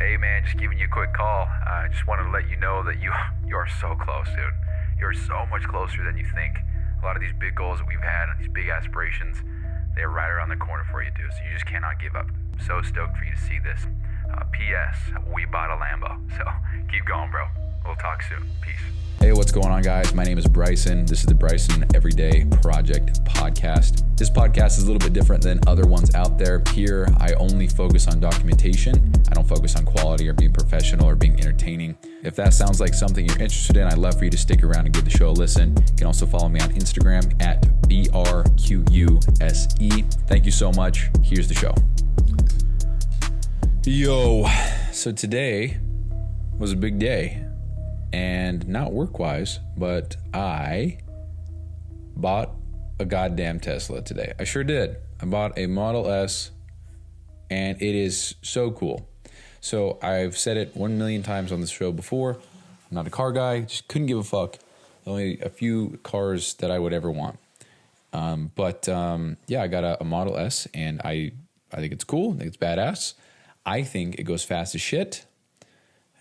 Hey man, just giving you a quick call. I just wanted to let you know that you are so close, dude. You're so much closer than you think. A lot of these big goals that we've had and these big aspirations, they're right around the corner for you, dude. So you just cannot give up. So stoked for you to see this. P.S. We bought a Lambo. So keep going, bro. We'll talk soon. Peace. Hey, what's going on, guys? My name is Bryson. This is the Bryson Everyday Project podcast. This podcast is a little bit different than other ones out there. Here, I only focus on documentation. I don't focus on quality or being professional or being entertaining. If that sounds like something you're interested in, I'd love for you to stick around and give the show a listen. You can also follow me on Instagram at BRQUSE. Thank you so much. Here's the show. Yo, so today was a big day. And not work-wise, but I bought a goddamn Tesla today. I sure did. I bought a Model S, and it is so cool. So I've said it 1 million times on this show before. I'm not a car guy. Just couldn't give a fuck. Only a few cars that I would ever want. But I got a Model S, and I think it's cool. I think it's badass. I think it goes fast as shit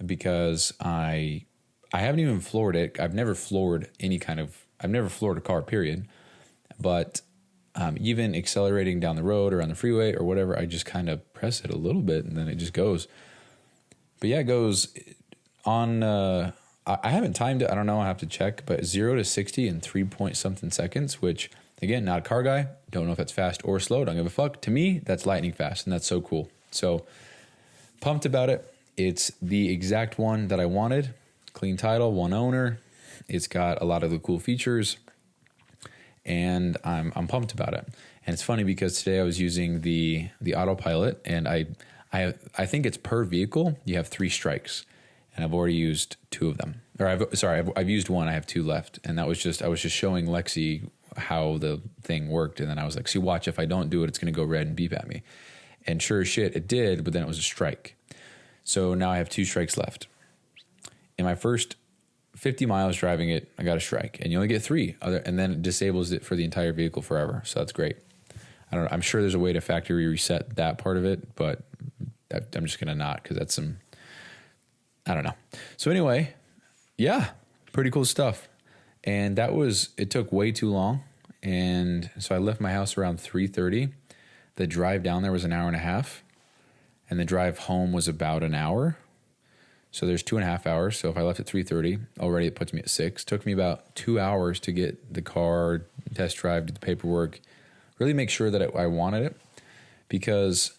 because I haven't even floored it. I've never floored a car, period. But even accelerating down the road or on the freeway or whatever, I just kind of press it a little bit and then it just goes. But yeah, it goes on, I haven't timed it. I don't know. I have to check, but 0 to 60 in 3-point-something seconds, which again, not a car guy. Don't know if that's fast or slow. Don't give a fuck. To me, that's lightning fast and that's so cool. So pumped about it. It's the exact one that I wanted. Clean title, one owner. It's got a lot of the cool features, and I'm pumped about it. And it's funny because today I was using the autopilot, and I think it's per vehicle. You have 3 strikes, and I've already used 2 of them. Or I've used 1. I have 2 left, and I was just showing Lexi how the thing worked, and then I was like, "See, watch. If I don't do it, it's going to go red and beep at me." And sure as shit, it did, but then it was a strike. So now I have 2 strikes left. In my first 50 miles driving it, I got a strike, and you only get 3, and then it disables it for the entire vehicle forever. So that's great. I don't know. I'm sure there's a way to factory reset that part of it, but I'm just gonna not because that's I don't know. So anyway, yeah, pretty cool stuff. And it took way too long, and so I left my house around 3:30. The drive down there was an hour and a half, and the drive home was about an hour. So there's 2.5 hours. So if I left at 3:30, already it puts me at 6. Took me about 2 hours to get the car, test drive, do the paperwork, really make sure that I wanted it, because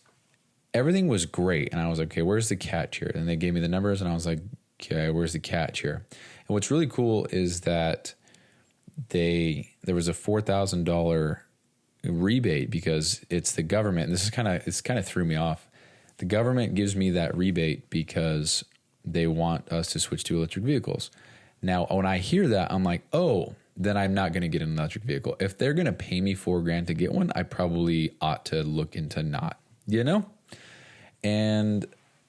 everything was great. And I was like, okay, where's the catch here? And they gave me the numbers, and I was like, okay, where's the catch here? And what's really cool is that there was a $4,000 rebate because it's the government. And this kind of threw me off. The government gives me that rebate because they want us to switch to electric vehicles. Now, when I hear that, I'm like, oh, then I'm not going to get an electric vehicle. If they're going to pay me $4,000 to get one, I probably ought to look into not, And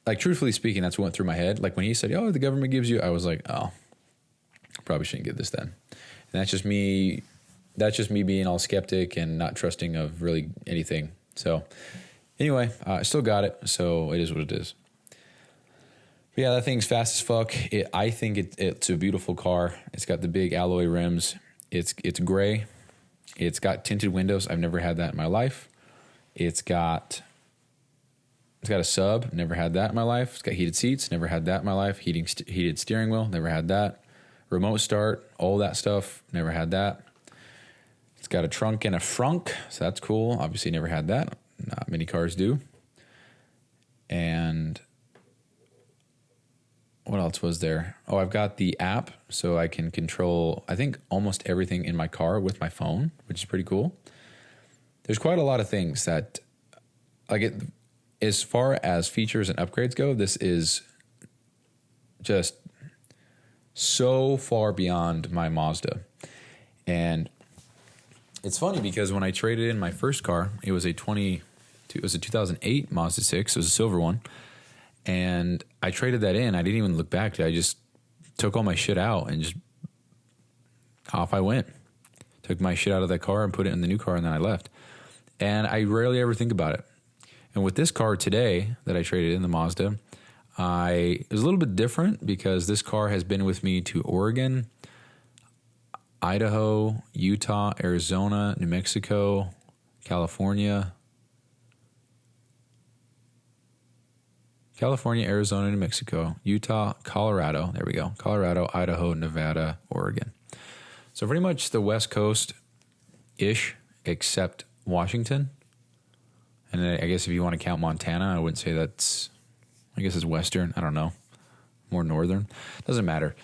like, truthfully speaking, that's what went through my head. Like when he said, oh, the government gives you, I was like, oh, probably shouldn't get this then. And that's just me being all skeptic and not trusting of really anything. So anyway, I still got it. So it is what it is. But yeah, that thing's fast as fuck. I think it's a beautiful car. It's got the big alloy rims. It's gray. It's got tinted windows. I've never had that in my life. It's got a sub. Never had that in my life. It's got heated seats. Never had that in my life. Heated steering wheel. Never had that. Remote start. All that stuff. Never had that. It's got a trunk and a frunk. So that's cool. Obviously never had that. Not many cars do. And what else was there? Oh, I've got the app, so I can control, I think, almost everything in my car with my phone, which is pretty cool. There's quite a lot of things that, as far as features and upgrades go, this is just so far beyond my Mazda. And it's funny because when I traded in my first car, it was a 2008 Mazda 6. It was a silver one. And I traded that in. I didn't even look back. I just took all my shit out and just off I went. Took my shit out of that car and put it in the new car, and then I left. And I rarely ever think about it. And with this car today that I traded in, the Mazda, It was a little bit different because this car has been with me to Oregon, Idaho, Utah, Arizona, New Mexico, California, Arizona, New Mexico, Utah, Colorado. There we go. Colorado, Idaho, Nevada, Oregon. So pretty much the West Coast-ish, except Washington. And I guess if you want to count Montana, I wouldn't say that's, I guess it's Western. I don't know. More Northern. Doesn't matter.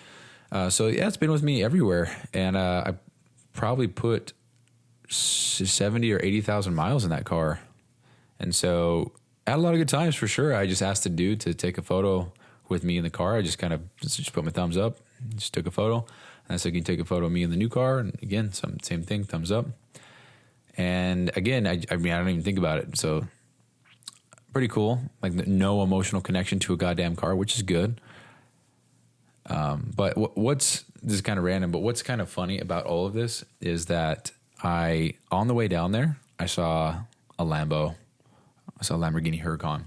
So yeah, it's been with me everywhere. And I probably put 70 or 80,000 miles in that car. And so I had a lot of good times for sure. I just asked the dude to take a photo with me in the car. I just kind of just put my thumbs up, just took a photo. And I said, can you take a photo of me in the new car? And again, same thing, thumbs up. And again, I mean, I don't even think about it. So pretty cool. Like no emotional connection to a goddamn car, which is good. But this is kind of random, but what's kind of funny about all of this is that on the way down there, I saw a Lambo. I saw a Lamborghini Huracan.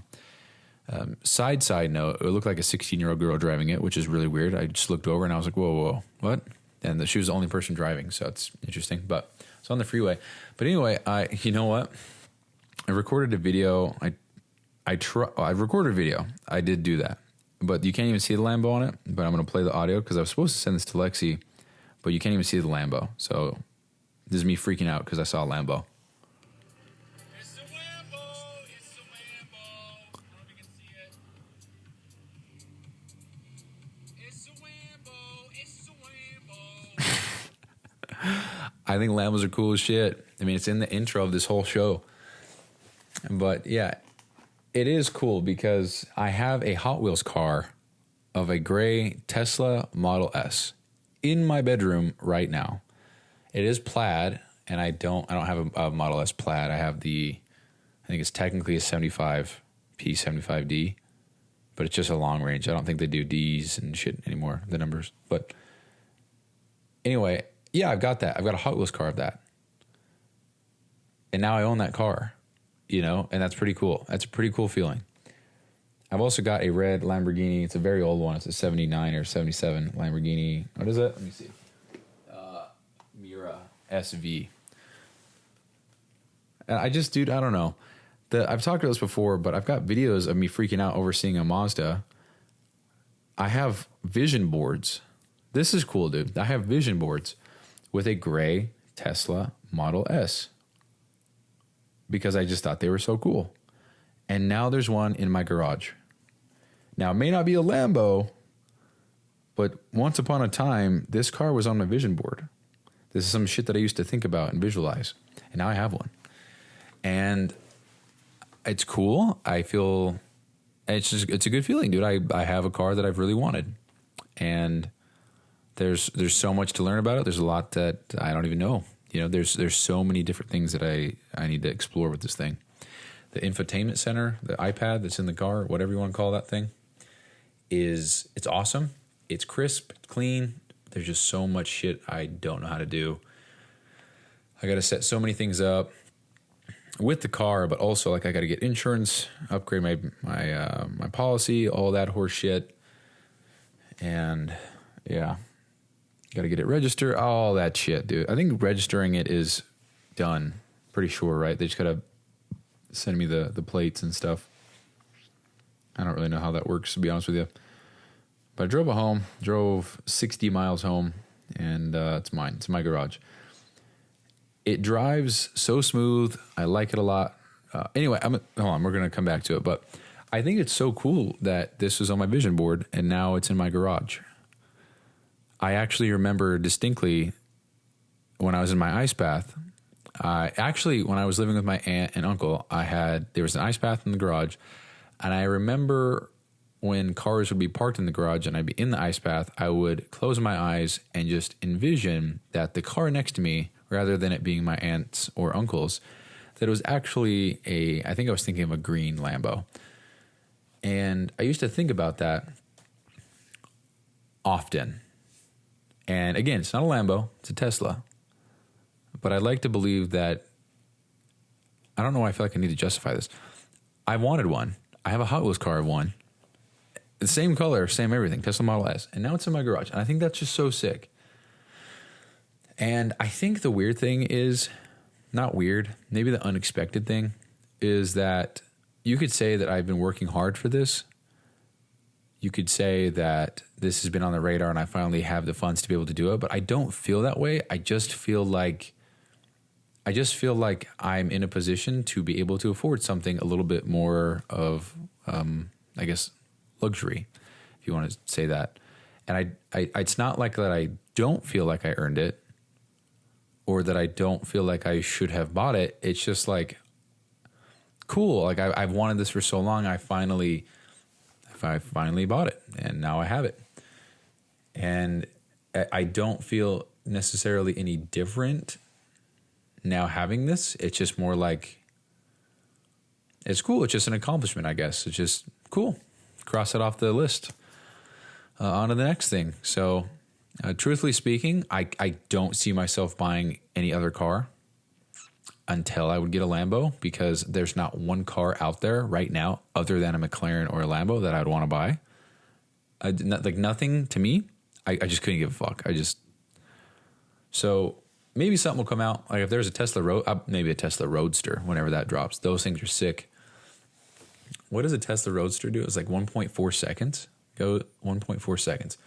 Side note, it looked like a 16-year-old girl driving it, which is really weird. I just looked over and I was like, whoa, what? And she was the only person driving, so it's interesting. But it's on the freeway. But anyway, you know what? I recorded a video. I recorded a video. I did do that. But you can't even see the Lambo on it. But I'm going to play the audio because I was supposed to send this to Lexi, but you can't even see the Lambo. So this is me freaking out because I saw a Lambo. I think Lambos are cool as shit. I mean, it's in the intro of this whole show. But yeah, it is cool because I have a Hot Wheels car of a gray Tesla Model S in my bedroom right now. It is plaid, and I don't have a Model S plaid. I have I think it's technically a 75 P75D, but it's just a long range. I don't think they do Ds and shit anymore, the numbers. But anyway, yeah, I've got that. I've got a Hot Wheels car of that. And now I own that car, and that's pretty cool. That's a pretty cool feeling. I've also got a red Lamborghini. It's a very old one. It's a 79 or 77 Lamborghini. What is it? Let me see. Mira SV. And I don't know. I've talked about this before, but I've got videos of me freaking out over seeing a Mazda. I have vision boards. This is cool, dude. I have vision boards with a gray Tesla Model S because I just thought they were so cool. And now there's one in my garage. Now, it may not be a Lambo, but once upon a time, this car was on my vision board. This is some shit that I used to think about and visualize. And now I have one. And it's cool. I feel it's a good feeling, dude. I have a car that I've really wanted. And there's so much to learn about it. There's a lot that I don't even know. There's so many different things that I need to explore with this thing. The infotainment center, the iPad that's in the car, whatever you want to call that thing, it's awesome. It's crisp, clean. There's just so much shit I don't know how to do. I got to set so many things up with the car, but also like I got to get insurance, upgrade my policy, all that horse shit, and yeah. Got to get it registered, all that shit, dude. I think registering it is done. Pretty sure, right? They just got to send me the plates and stuff. I don't really know how that works, to be honest with you. But I drove 60 miles home, and it's mine. It's my garage. It drives so smooth. I like it a lot. Anyway, hold on. We're going to come back to it. But I think it's so cool that this was on my vision board, and now it's in my garage. I actually remember distinctly when I was in my ice bath. When I was living with my aunt and uncle, there was an ice bath in the garage, and I remember when cars would be parked in the garage and I'd be in the ice bath, I would close my eyes and just envision that the car next to me, rather than it being my aunt's or uncle's, that it was actually I think I was thinking of a green Lambo. And I used to think about that often. And again, it's not a Lambo, it's a Tesla. But I'd like to believe that, I don't know why I feel like I need to justify this. I wanted one. I have a Hot Wheels car of one. The same color, same everything, Tesla Model S. And now it's in my garage. And I think that's just so sick. And I think the weird thing is, not weird, maybe the unexpected thing is that you could say that I've been working hard for this. You could say that this has been on the radar and I finally have the funds to be able to do it. But I don't feel that way. I just feel like I'm in a position to be able to afford something a little bit more of, I guess, luxury, if you want to say that. And it's not like that I don't feel like I earned it or that I don't feel like I should have bought it. It's just like, cool. Like I've wanted this for so long. I finally bought it and now I have it. And I don't feel necessarily any different now having this. It's just more like, it's cool. It's just an accomplishment, I guess. It's just cool. Cross it off the list. On to the next thing. So, truthfully speaking, I don't see myself buying any other car until I would get a Lambo, because there's not one car out there right now other than a McLaren or a Lambo that I'd want to buy. Like nothing to me. I just couldn't give a fuck. So maybe something will come out. Like if there's a maybe a Tesla Roadster whenever that drops. Those things are sick. What does a Tesla Roadster do? It's like 1.4 seconds. Go 1.4 seconds.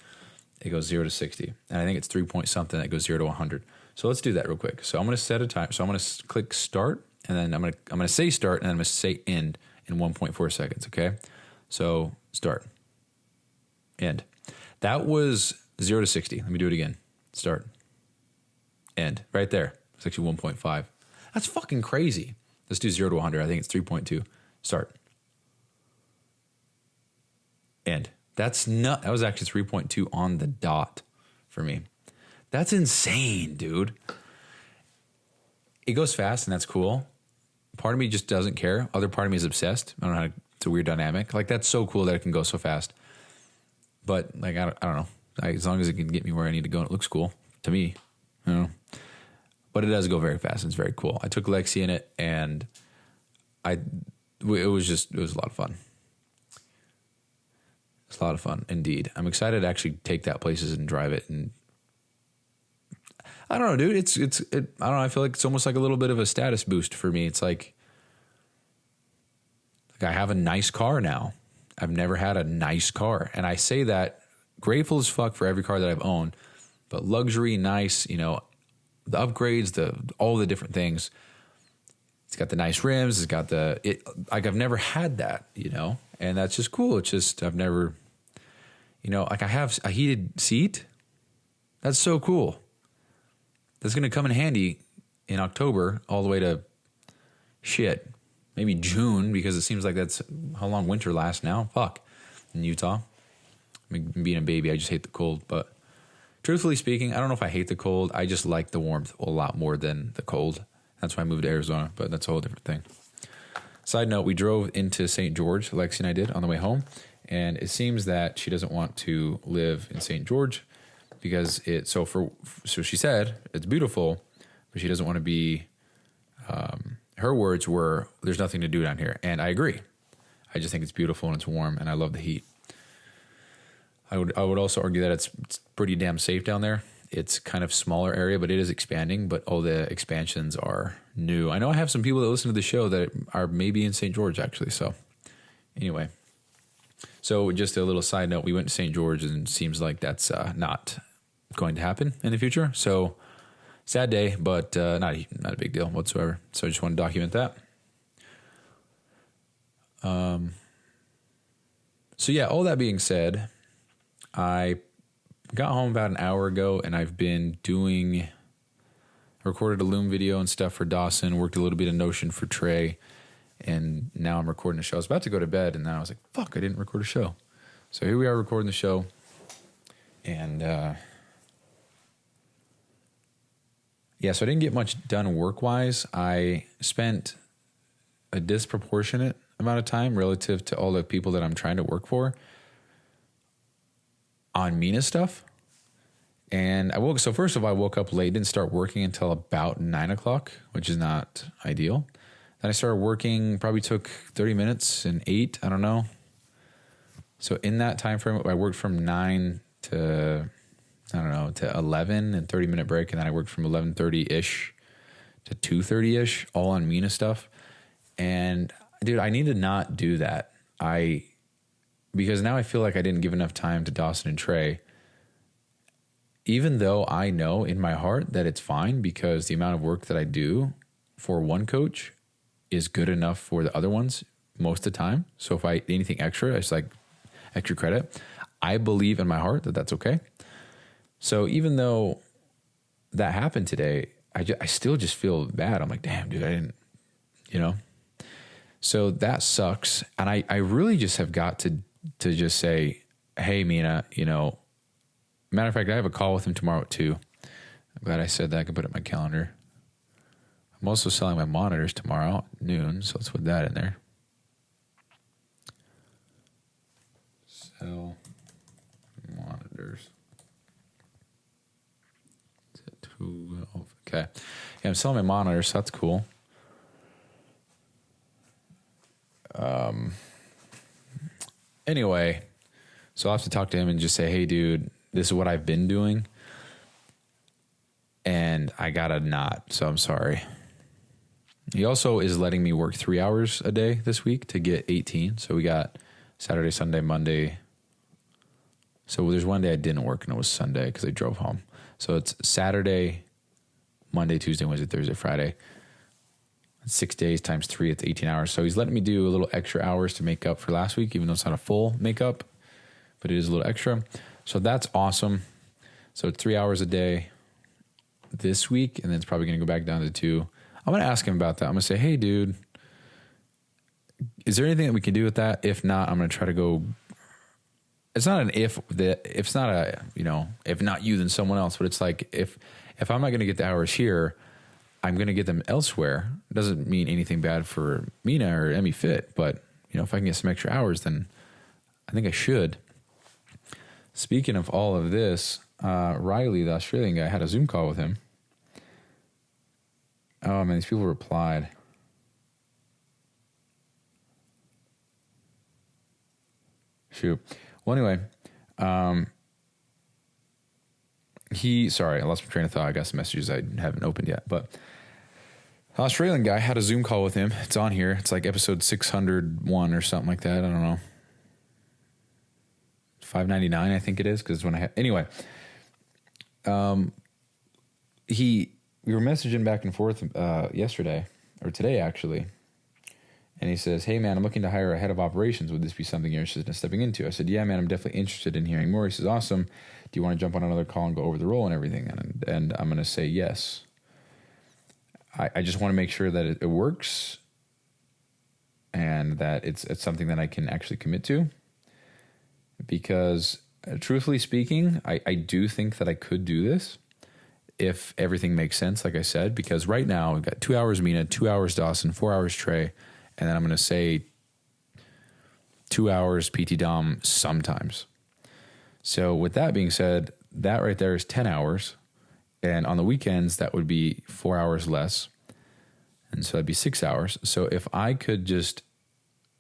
It goes 0 to 60. And I think it's 3 point something that goes 0 to 100. So let's do that real quick. So I'm going to set a time. So I'm going to click start, and then I'm going to say start, and then I'm going to say end in 1.4 seconds. Okay. So start, end. That was 0 to 60. Let me do it again. Start, end. Right there. It's actually 1.5. That's fucking crazy. Let's do 0 to 100. I think it's 3.2. Start, end. That was actually 3.2 on the dot for me. That's insane, dude. It goes fast, and that's cool. Part of me just doesn't care. Other part of me is obsessed. I don't know. It's a weird dynamic. Like, that's so cool that it can go so fast. But, like, I don't know. As long as it can get me where I need to go and it looks cool to me. I don't know. But it does go very fast. And it's very cool. I took Lexi in it, and it was a lot of fun. It's a lot of fun, indeed. I'm excited to actually take that places and drive it. And I don't know, dude. I don't know. I feel like it's almost like a little bit of a status boost for me. It's like I have a nice car now. I've never had a nice car. And I say that grateful as fuck for every car that I've owned, but luxury, nice, the upgrades, all the different things. It's got the nice rims. It's got I've never had that, and that's just cool. It's just, I've never, like I have a heated seat. That's so cool. That's going to come in handy in October all the way to maybe June, because it seems like that's how long winter lasts now. Fuck. In Utah. I mean, being a baby, I just hate the cold. But truthfully speaking, I don't know if I hate the cold. I just like the warmth a lot more than the cold. That's why I moved to Arizona, but that's a whole different thing. Side note, we drove into St. George, Lexi and I did, on the way home. And it seems that she doesn't want to live in St. George because so she said it's beautiful, but she doesn't want to be, her words were, there's nothing to do down here. And I agree. I just think it's beautiful and it's warm and I love the heat. I would also argue that it's pretty damn safe down there. It's kind of smaller area, but it is expanding, but all the expansions are new. I know I have some people that listen to the show that are maybe in St. George actually. So anyway, so just a little side note, we went to St. George and it seems like that's not going to happen in the future. So sad day, but not a big deal whatsoever. So I just want to document that. So yeah, all that being said, I got home about an hour ago and I've been recorded a Loom video and stuff for Dawson, worked a little bit of Notion for Trey, and now I'm recording a show. I was about to go to bed and then I was like, fuck, I didn't record a show. So here we are recording the show. And so I didn't get much done work-wise. I spent a disproportionate amount of time relative to all the people that I'm trying to work for on Mina stuff. And so first of all, I woke up late, didn't start working until about 9 o'clock, which is not ideal. Then I started working, probably took 30 minutes and 8, I don't know. So in that time frame, I worked from 9 to, I don't know, to 11 and 30-minute break. And then I worked from 11:30-ish to 2:30-ish, all on Mina stuff. And dude, I need to not do that. Because now I feel like I didn't give enough time to Dawson and Trey, even though I know in my heart that it's fine because the amount of work that I do for one coach is good enough for the other ones most of the time. So if I anything extra, it's like extra credit. I believe in my heart that that's okay. So even though that happened today, I still just feel bad. I'm like, damn, dude, I didn't, you know? So that sucks. And I really just have got to just say, hey, Mina, you know, matter of fact, I have a call with him tomorrow at 2. I'm glad I said that. I can put it in my calendar. I'm also selling my monitors tomorrow at noon, so let's put that in there. Sell monitors. Okay. Yeah, I'm selling my monitors, so that's cool. Anyway, so I'll have to talk to him and just say, hey, dude, this is what I've been doing, and I gotta not, so I'm sorry. He also is letting me work 3 hours a day this week to get 18. So we got Saturday, Sunday, Monday. So there's one day I didn't work, and it was Sunday because I drove home. So it's Saturday, Monday, Tuesday, Wednesday, Thursday, Friday. 6 days times 3, it's 18 hours. So he's letting me do a little extra hours to make up for last week, even though it's not a full makeup, but it is a little extra. So that's awesome. So 3 hours a day this week, and then it's probably going to go back down to 2. I'm going to ask him about that. I'm going to say, hey, dude, is there anything that we can do with that? If not, I'm going to try to go. It's not an if it's not a, you know, if not you, then someone else. But it's like, if I'm not going to get the hours here, I'm going to get them elsewhere. It doesn't mean anything bad for Mina or Emmy Fit, but you know, if I can get some extra hours, then I think I should. Speaking of all of this, Riley, the Australian guy, had a Zoom call with him. Oh man, these people replied. Shoot. Well, anyway, sorry, I lost my train of thought. I got some messages I haven't opened yet, but Australian guy had a Zoom call with him. It's on here. It's like episode 601 or something like that. I don't know. 599, I think it is, because when anyway, we were messaging back and forth yesterday, or today actually, and he says, hey man, I'm looking to hire a head of operations. Would this be something you're interested in stepping into? I said, yeah man, I'm definitely interested in hearing more. He says, awesome. Do you want to jump on another call and go over the role and everything? And I'm going to say yes. I just want to make sure that it works and that it's something that I can actually commit to, because truthfully speaking, I do think that I could do this if everything makes sense, like I said, because right now we've got 2 hours Mina, 2 hours Dawson, 4 hours Trey, and then I'm going to say 2 hours PT Dom sometimes. So with that being said, that right there is 10 hours. And on the weekends, that would be 4 hours less. And so that'd be 6 hours. So if I could just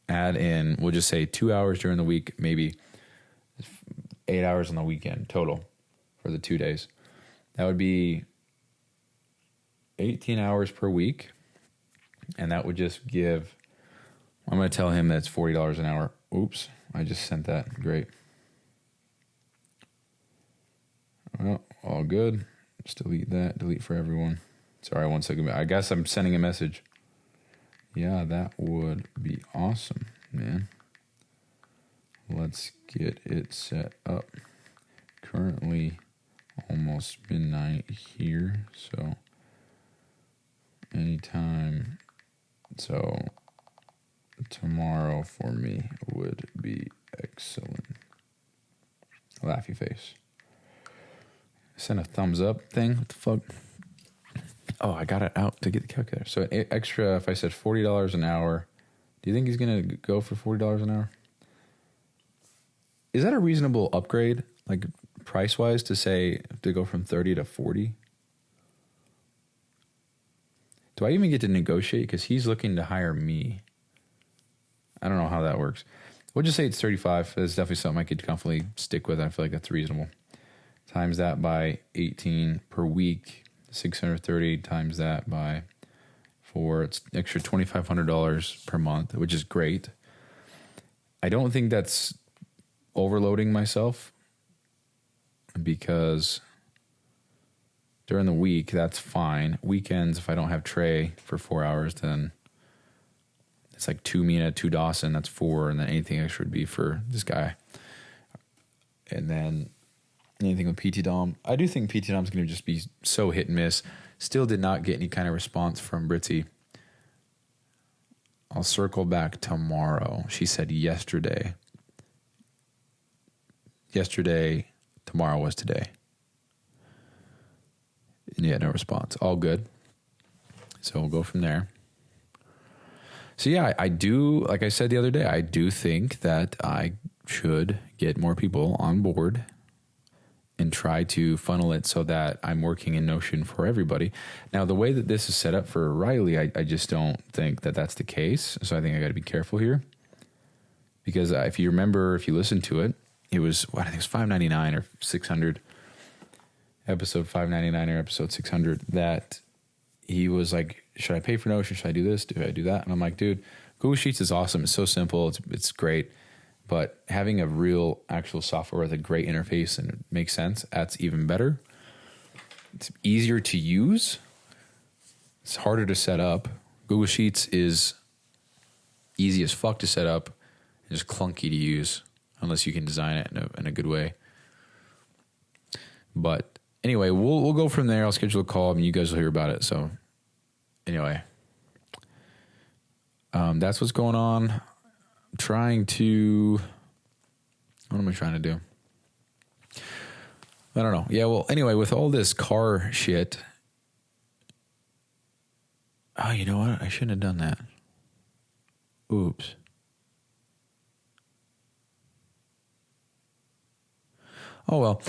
add in, we'll just say 2 hours during the week, maybe 8 hours on the weekend total for the 2 days. That would be 18 hours per week. And that would just give, I'm going to tell him that's $40 an hour. Oops, I just sent that. Great. Well, all good. Just delete that. Delete for everyone. Sorry, 1 second. I guess I'm sending a message. Yeah, that would be awesome, man. Let's get it set up. Currently almost midnight here, so anytime. So tomorrow for me would be excellent. Laughy face. Send a thumbs up thing. What the fuck? Oh, I got it out to get the calculator. So extra, if I said $40 an hour, do you think he's going to go for $40 an hour? Is that a reasonable upgrade, like price-wise, to go from 30 to 40? Do I even get to negotiate? Because he's looking to hire me. I don't know how that works. we'll just say it's 35. That's definitely something I could comfortably stick with. I feel like that's reasonable. Times that by 18 per week, 630 times that by 4. It's extra $2,500 per month, which is great. I don't think that's overloading myself because during the week, that's fine. Weekends, if I don't have Trey for 4 hours, then it's like 2 Mina, 2 Dawson, that's 4, and then anything extra would be for this guy. And then anything with PT Dom. I do think PT Dom's going to just be so hit and miss. Still did not get any kind of response from Britzy. I'll circle back tomorrow. She said yesterday. Yesterday, tomorrow was today. And yet no response. All good. So we'll go from there. So yeah, I do, like I said the other day, I do think that I should get more people on board and try to funnel it so that I'm working in Notion for everybody. Now, the way that this is set up for Riley, I just don't think that that's the case. So I think I got to be careful here. Because if you remember, if you listen to it, it was, I think it was $599 or $600, episode 599 or episode 600, that he was like, should I pay for Notion? Should I do this? Do I do that? And I'm like, dude, Google Sheets is awesome. It's so simple. It's great. But having a real actual software with a great interface and it makes sense, that's even better. It's easier to use. It's harder to set up. Google Sheets is easy as fuck to set up and just clunky to use unless you can design it in a good way. But anyway, we'll go from there. I'll schedule a call. I mean, you guys will hear about it. So anyway, that's what's going on. Trying to, what am I trying to do? I don't know. Yeah, well, anyway, with all this car shit. Oh, you know what? I shouldn't have done that. Oops. Oh, well.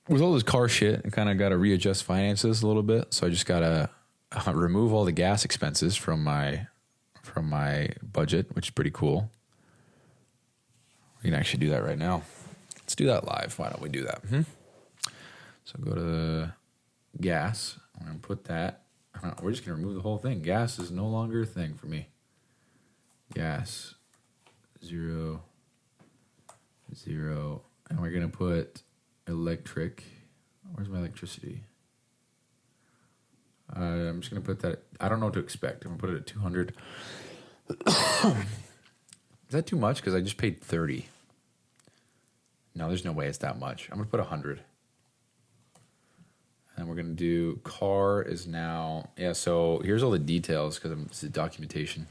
With all this car shit, I kind of got to readjust finances a little bit. So I just got to remove all the gas expenses from my budget, which is pretty cool. We can actually do that right now. Let's do that live. Why don't we do that? So go to gas. I'm going to put that. We're just going to remove the whole thing. Gas is no longer a thing for me. Gas, 0, 0. And we're going to put electric. Where's my electricity? I'm just going to put that. I don't know what to expect. I'm going to put it at 200. Is that too much? Because I just paid 30. No, there's no way it's that much. I'm going to put 100. And we're going to do car is now. Yeah, so here's all the details because it's the documentation.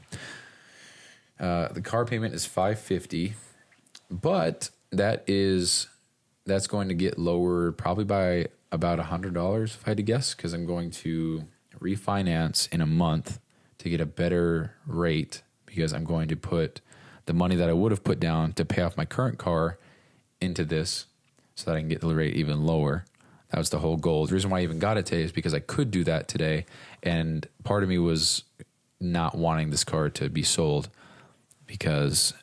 The car payment is $550. But that's going to get lowered probably by about $100 if I had to guess, because I'm going to refinance in a month to get a better rate, because I'm going to put the money that I would have put down to pay off my current car into this so that I can get the rate even lower. That was the whole goal. The reason why I even got it today is because I could do that today, and part of me was not wanting this car to be sold because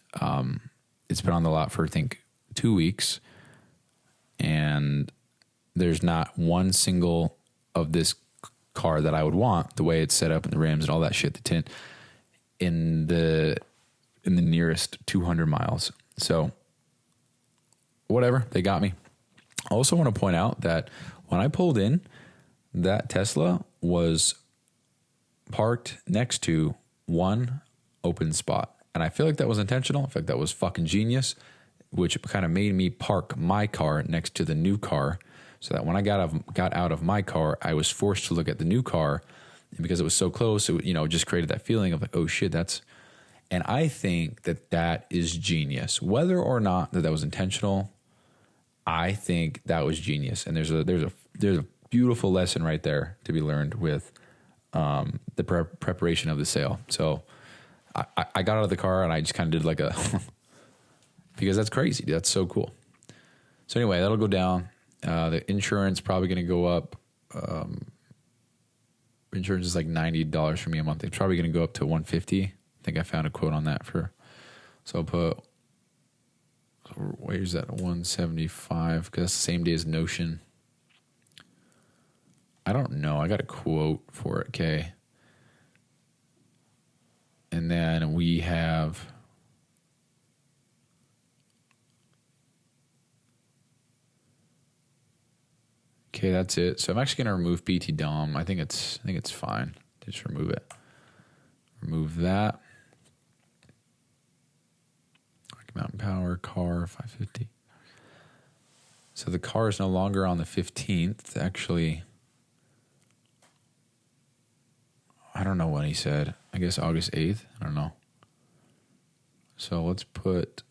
it's been on the lot for, I think, 2 weeks, and there's not one single of this car that I would want, the way it's set up and the rims and all that shit, the tint, in the nearest 200 miles. So whatever, they got me. I also want to point out that when I pulled in, that Tesla was parked next to one open spot. And I feel like that was intentional. In fact, that was fucking genius, which kind of made me park my car next to the new car, so that when I got out of my car, I was forced to look at the new car. And because it was so close, it just created that feeling of like, oh shit, that's... And I think that is genius. Whether or not that was intentional, I think that was genius. And there's a beautiful lesson right there to be learned with the preparation of the sale. So I got out of the car and I just kind of did like a... because that's crazy. That's so cool. So anyway, that'll go down. The insurance probably going to go up. Insurance is like $90 for me a month. It's probably going to go up to $150. I think I found a quote on that for So I'll put, where's that, 175, because that's the same day as Notion. I don't know. I got a quote for it, okay? And then we have, okay, that's it. So I'm actually going to remove BT Dom. I think it's fine. Just remove it. Remove that. Mountain Power, car, 550. So the car is no longer on the 15th. Actually, I don't know when he said. I guess August 8th. I don't know. So let's put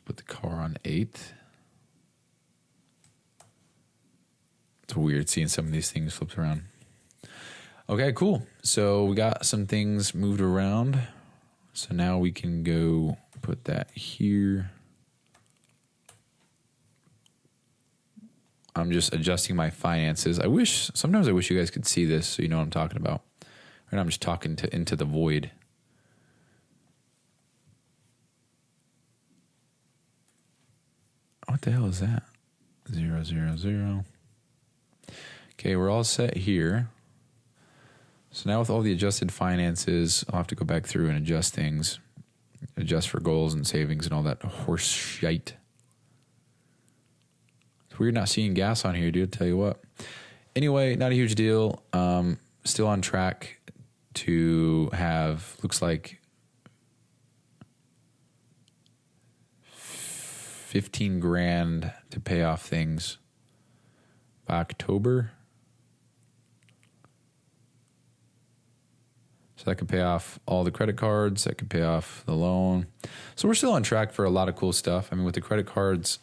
the car on 8th. It's weird seeing some of these things flipped around. Okay, cool. So we got some things moved around. So now we can go put that here. I'm just adjusting my finances. Sometimes I wish you guys could see this so you know what I'm talking about. Right now I'm just talking into the void. What the hell is that? 0, 0, 0. Okay, we're all set here. So now with all the adjusted finances, I'll have to go back through and adjust things. Adjust for goals and savings and all that horse shite. It's weird not seeing gas on here, dude. Tell you what. Anyway, not a huge deal. Still on track to have, looks like 15 grand to pay off things by October. So that could pay off all the credit cards. That could pay off the loan. So we're still on track for a lot of cool stuff. I mean, with the credit cards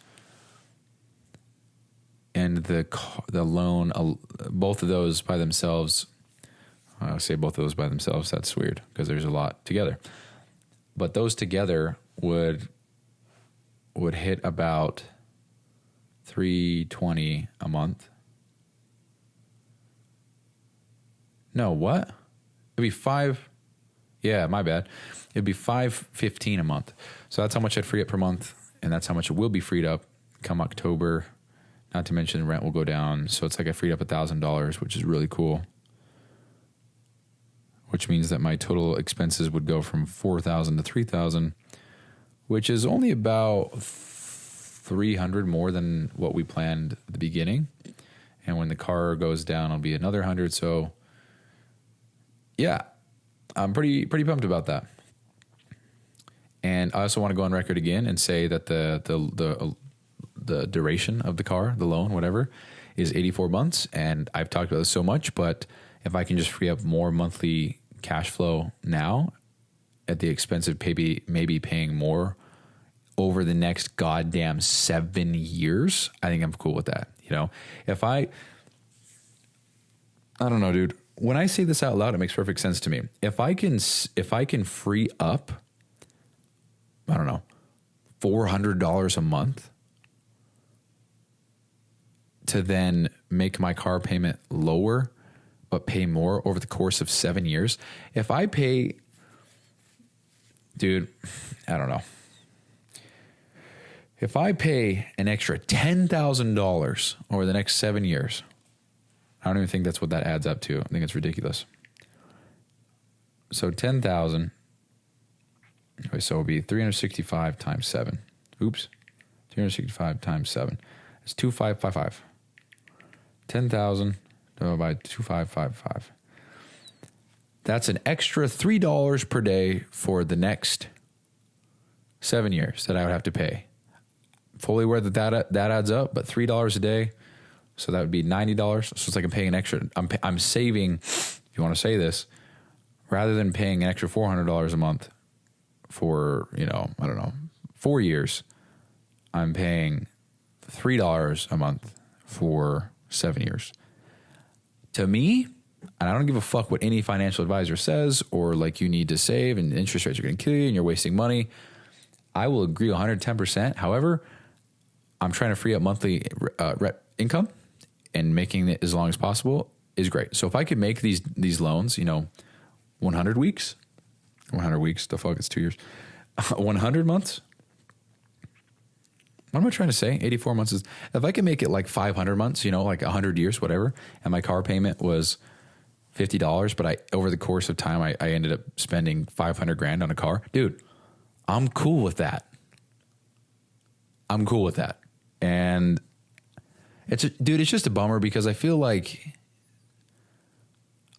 and the loan, both of those by themselves, I say both of those by themselves. That's weird because there's a lot together. But those together would hit about $320 a month. No, what? It'd be yeah, my bad. It'd be $515 a month. So that's how much I'd free up per month, and that's how much it will be freed up come October. Not to mention the rent will go down. So it's like I freed up $1,000, which is really cool. Which means that my total expenses would go from $4,000 to $3,000, which is only about $300 more than what we planned at the beginning. And when the car goes down, it'll be another $100. So yeah, I'm pretty pumped about that. And I also want to go on record again and say that the duration of the car, the loan, whatever, is 84 months. And I've talked about this so much, but if I can just free up more monthly cash flow now at the expense of maybe paying more over the next goddamn 7 years, I think I'm cool with that. You know, if I don't know, dude. When I say this out loud, it makes perfect sense to me. If I can free up, I don't know, $400 a month to then make my car payment lower, but pay more over the course of 7 years. If I pay, dude, I don't know. If I pay an extra $10,000 over the next 7 years, I don't even think that's what that adds up to. I think it's ridiculous. So 10,000. Okay, so it'll be 365 times 7. Oops. 365 times 7. It's 2555. 10,000 divided by 2555. That's an extra $3 per day for the next 7 years that I would have to pay. Fully aware that adds up, but $3 a day. So that would be $90. So it's like I'm paying an extra. I'm saving, if you want to say this, rather than paying an extra $400 a month for, I don't know, 4 years, I'm paying $3 a month for 7 years. To me, and I don't give a fuck what any financial advisor says or like you need to save and interest rates are going to kill you and you're wasting money. I will agree 110%. However, I'm trying to free up monthly income. And making it as long as possible is great. So if I could make these loans, 100 weeks? 100 weeks, the fuck, it's 2 years. 100 months? What am I trying to say? 84 months is, if I can make it like 500 months, like 100 years, whatever, and my car payment was $50, but over the course of time, I ended up spending 500 grand on a car. Dude, I'm cool with that. And it's just a bummer because I feel like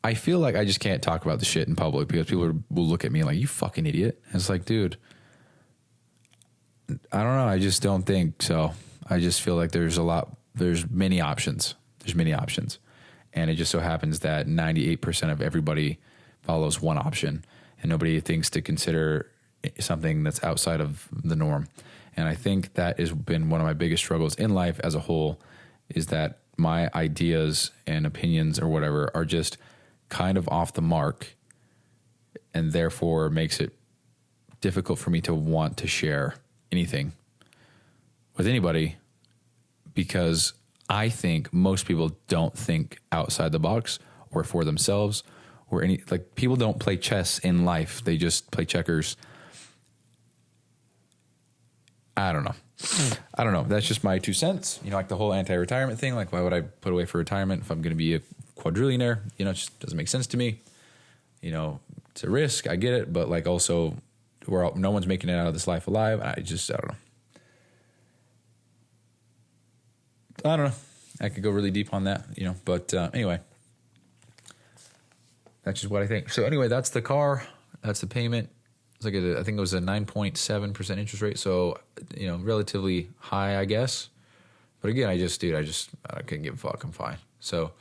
I just can't talk about the shit in public because people will look at me like, you fucking idiot. And it's like, dude, I don't know. I just don't think so. I just feel like there's many options. And it just so happens that 98% of everybody follows one option and nobody thinks to consider something that's outside of the norm. And I think that has been one of my biggest struggles in life as a whole, is that my ideas and opinions or whatever are just kind of off the mark, and therefore makes it difficult for me to want to share anything with anybody, because I think most people don't think outside the box or for themselves, or people don't play chess in life. They just play checkers. I don't know. That's just my 2 cents. Like the whole anti-retirement thing. Like, why would I put away for retirement if I'm going to be a quadrillionaire? It just doesn't make sense to me. It's a risk. I get it. But like also, no one's making it out of this life alive. I don't know. I could go really deep on that, But anyway, that's just what I think. So anyway, that's the car. That's the payment. It's like I think it was a 9.7% interest rate. So, relatively high, I guess. But again, I couldn't give a fuck. I'm fine. So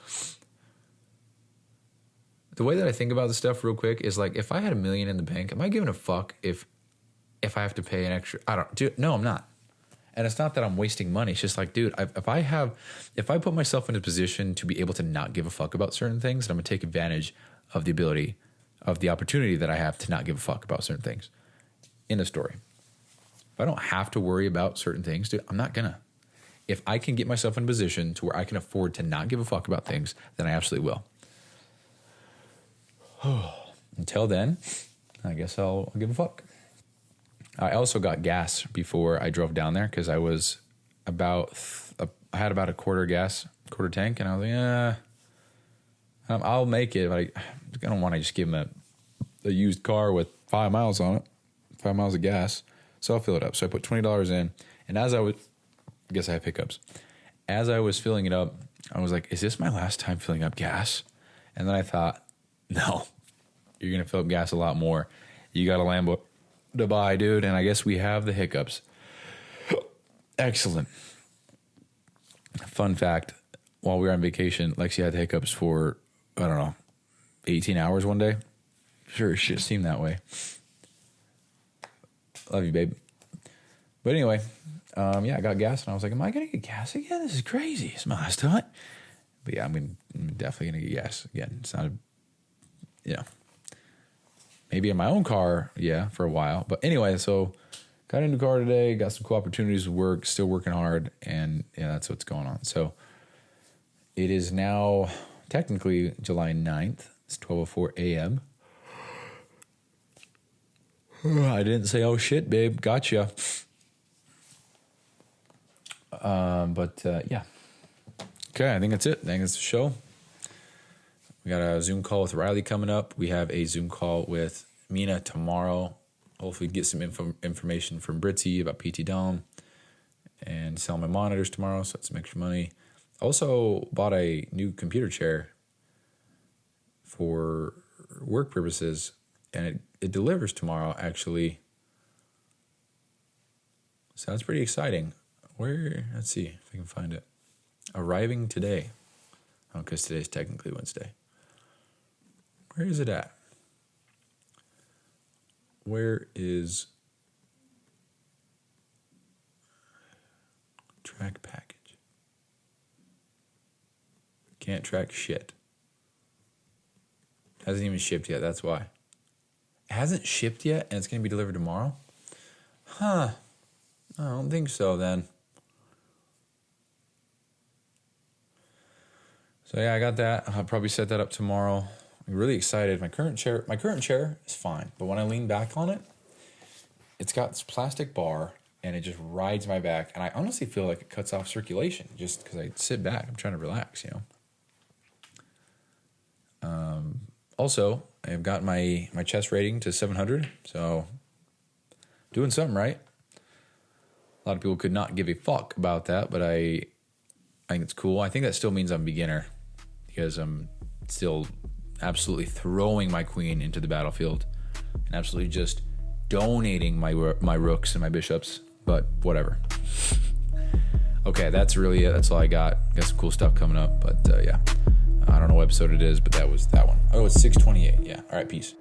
the way that I think about this stuff real quick is like, if I had $1 million in the bank, am I giving a fuck if I have to pay an extra? No, I'm not. And it's not that I'm wasting money. It's just like, dude, if I put myself in a position to be able to not give a fuck about certain things, then I'm going to take advantage of the opportunity that I have to not give a fuck about certain things in a story. If I don't have to worry about certain things, dude, I'm not gonna. If I can get myself in a position to where I can afford to not give a fuck about things, then I absolutely will. Until then, I guess I'll give a fuck. I also got gas before I drove down there because I had about a quarter tank, and I was like, I'll make it. But I don't want to just give him a used car with 5 miles on it, 5 miles of gas. So I'll fill it up. So I put $20 in, and I guess I have hiccups. As I was filling it up, I was like, is this my last time filling up gas? And then I thought, no, you're going to fill up gas a lot more. You got a Lambo to buy, dude. And I guess we have the hiccups. Excellent. Fun fact, while we were on vacation, Lexi had the hiccups for, 18 hours one day. Sure as shit seemed that way. Love you, babe. But anyway, I got gas, and I was like, am I going to get gas again? This is crazy. It's my last time. But yeah, I'm definitely going to get gas again. It's not maybe in my own car, for a while. But anyway, so got a new car today, got some cool opportunities with work, still working hard, and that's what's going on. So it is now technically July 9th. It's 12:04 a.m. I didn't say, oh shit, babe, gotcha. Yeah. Okay, I think that's it. I think that's the show. We got a Zoom call with Riley coming up. We have a Zoom call with Mina tomorrow. Hopefully get some information from Britzy about PT Dome, and sell my monitors tomorrow, so that's some extra money. Also bought a new computer chair for work purposes, and it delivers tomorrow, actually. Sounds pretty exciting. Let's see if I can find it. Arriving today. Oh, because today's technically Wednesday. Where is it at? Where is track package? Can't track shit. Hasn't even shipped yet, that's why. It hasn't shipped yet, and it's going to be delivered tomorrow? Huh. I don't think so, then. So, I got that. I'll probably set that up tomorrow. really excited. My current chair is fine, but when I lean back on it, it's got this plastic bar and it just rides my back. And I honestly feel like it cuts off circulation just because I sit back. I'm trying to relax, Also, I've got my chest rating to 700, so doing something right. A lot of people could not give a fuck about that, but I think it's cool. I think that still means I'm a beginner because I'm still absolutely throwing my queen into the battlefield and absolutely just donating my rooks and my bishops, but whatever. Okay, that's really it. That's all I got. Got some cool stuff coming up, but yeah. I don't know what episode it is, but that was that one. Oh, it's 6:28. Yeah. All right, peace.